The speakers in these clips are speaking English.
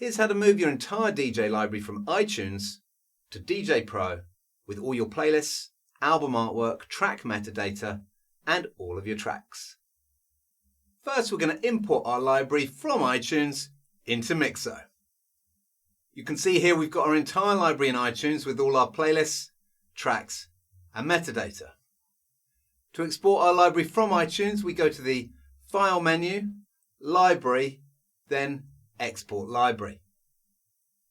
Here's how to move your entire DJ library from iTunes to DJ Pro with all your playlists, album artwork, track metadata, and all of your tracks. First, we're going to import our library from iTunes into Mixo. You can see here we've got our entire library in iTunes with all our playlists, tracks, and metadata. To export our library from iTunes, we go to the File menu, Library, then Export Library.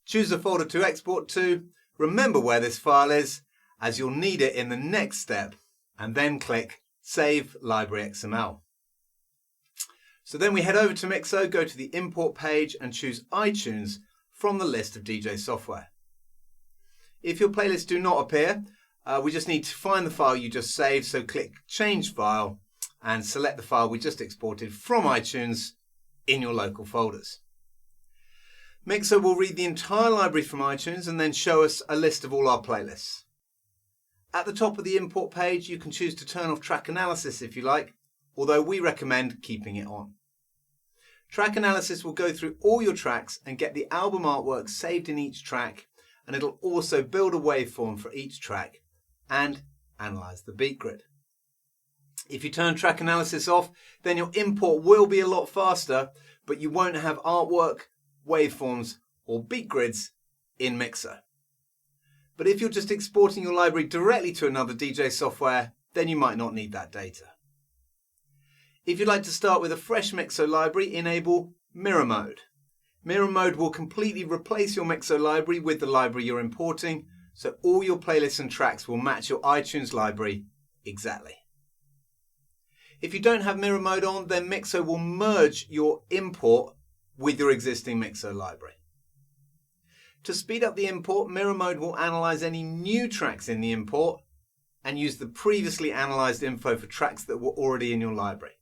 Choose the folder to export to, remember where this file is, as you'll need it in the next step, and then click Save Library XML. So then we head over to Mixo, go to the import page and choose iTunes from the list of DJ software. If your playlists do not appear, we just need to find the file you just saved, so click Change File and select the file we just exported from iTunes in your local folders. Mixo will read the entire library from iTunes and then show us a list of all our playlists. At the top of the import page, you can choose to turn off track analysis if you like, although we recommend keeping it on. Track analysis will go through all your tracks and get the album artwork saved in each track, and it'll also build a waveform for each track and analyze the beat grid. If you turn track analysis off, then your import will be a lot faster, but you won't have artwork, waveforms, or beat grids in Mixo. But if you're just exporting your library directly to another DJ software, then you might not need that data. If you'd like to start with a fresh Mixo library, enable Mirror Mode. Mirror Mode will completely replace your Mixo library with the library you're importing, so all your playlists and tracks will match your iTunes library exactly. If you don't have Mirror Mode on, then Mixo will merge your import with your existing Mixo library. To speed up the import, Mirror Mode will analyze any new tracks in the import and use the previously analyzed info for tracks that were already in your library.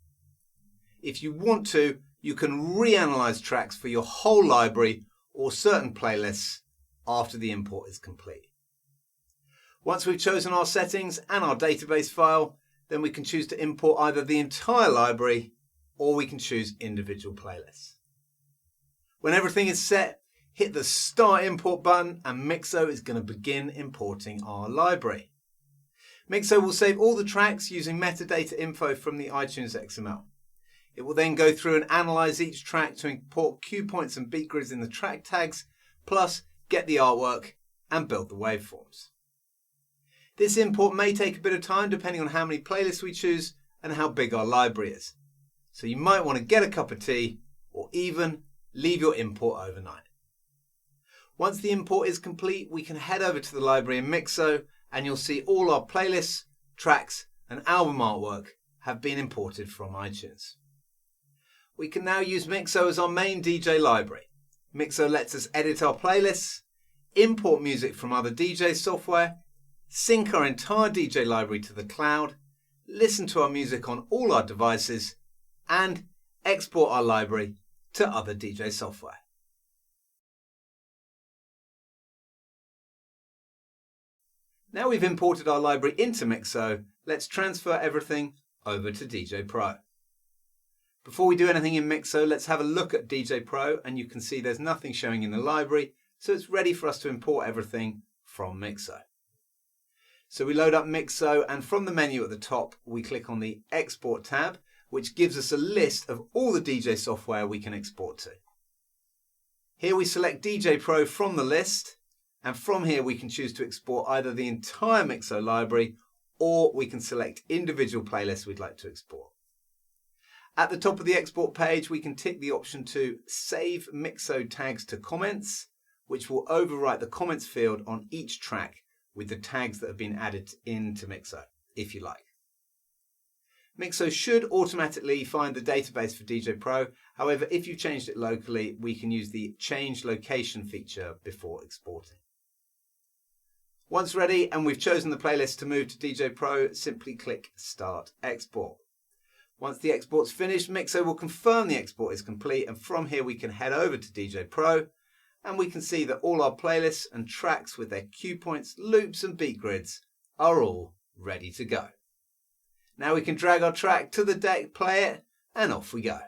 If you want to, you can reanalyze tracks for your whole library or certain playlists after the import is complete. Once we've chosen our settings and our database file, then we can choose to import either the entire library or we can choose individual playlists. When everything is set, hit the Start Import button and Mixo is going to begin importing our library. Mixo will save all the tracks using metadata info from the iTunes XML. It will then go through and analyze each track to import cue points and beat grids in the track tags, plus get the artwork and build the waveforms. This import may take a bit of time depending on how many playlists we choose and how big our library is. So you might want to get a cup of tea or even leave your import overnight. Once the import is complete, we can head over to the library in Mixo and you'll see all our playlists, tracks and album artwork have been imported from iTunes. We can now use Mixo as our main DJ library. Mixo lets us edit our playlists, import music from other DJ software, sync our entire DJ library to the cloud, listen to our music on all our devices, and export our library to other DJ software. Now we've imported our library into Mixo, let's transfer everything over to DJ Pro. Before we do anything in Mixo, let's have a look at DJ Pro, and you can see there's nothing showing in the library, so it's ready for us to import everything from Mixo. So we load up Mixo, and from the menu at the top, we click on the Export tab, which gives us a list of all the DJ software we can export to. Here we select DJ Pro from the list, and from here we can choose to export either the entire Mixo library or we can select individual playlists we'd like to export. At the top of the export page, we can tick the option to save Mixo tags to comments, which will overwrite the comments field on each track with the tags that have been added into Mixo, if you like. Mixo should automatically find the database for DJ Pro. However, if you changed it locally, we can use the change location feature before exporting. Once ready and we've chosen the playlist to move to DJ Pro, simply click Start Export. Once the export's finished, Mixo will confirm the export is complete, and from here we can head over to DJ Pro and we can see that all our playlists and tracks with their cue points, loops and beat grids are all ready to go. Now we can drag our track to the deck, play it, and off we go.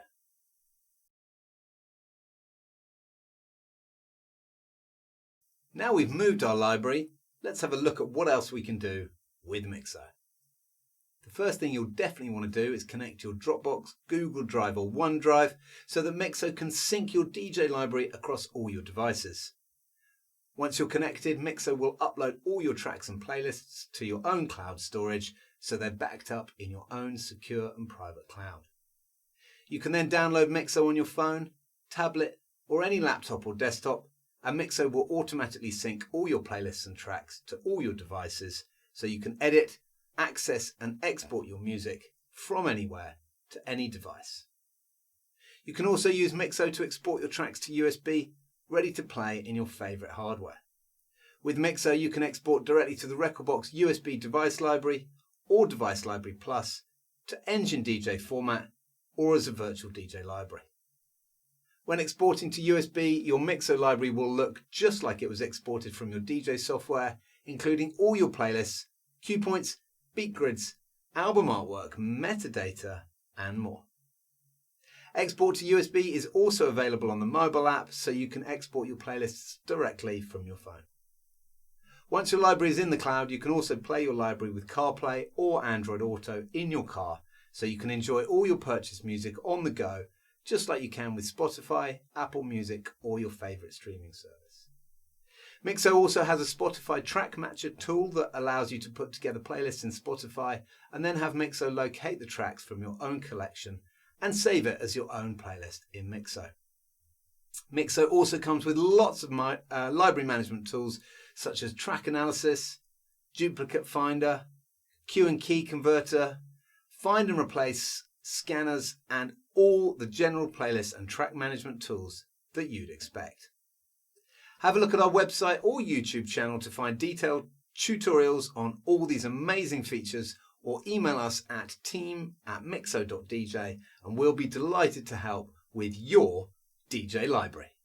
Now we've moved our library, let's have a look at what else we can do with Mixo. The first thing you'll definitely want to do is connect your Dropbox, Google Drive or OneDrive so that Mixo can sync your DJ library across all your devices. Once you're connected, Mixo will upload all your tracks and playlists to your own cloud storage so they're backed up in your own secure and private cloud. You can then download Mixo on your phone, tablet or any laptop or desktop, and Mixo will automatically sync all your playlists and tracks to all your devices so you can edit, access and export your music from anywhere to any device. You can also use Mixo to export your tracks to USB, ready to play in your favourite hardware. With Mixo you can export directly to the rekordbox USB device library or Device Library Plus, to Engine DJ format or as a virtual DJ library. When exporting to USB, your Mixo library will look just like it was exported from your DJ software, including all your playlists, cue points, beat grids, album artwork, metadata and more. Export to USB is also available on the mobile app, so you can export your playlists directly from your phone. Once your library is in the cloud, you can also play your library with CarPlay or Android Auto in your car, so you can enjoy all your purchased music on the go, just like you can with Spotify, Apple Music or your favourite streaming service. Mixo also has a Spotify Track Matcher tool that allows you to put together playlists in Spotify and then have Mixo locate the tracks from your own collection and save it as your own playlist in Mixo. Mixo also comes with lots of library management tools such as Track Analysis, Duplicate Finder, Cue and Key Converter, Find and Replace, Scanners and all the general playlist and track management tools that you'd expect. Have a look at our website or YouTube channel to find detailed tutorials on all these amazing features, or email us at team@mixo.dj and we'll be delighted to help with your DJ library.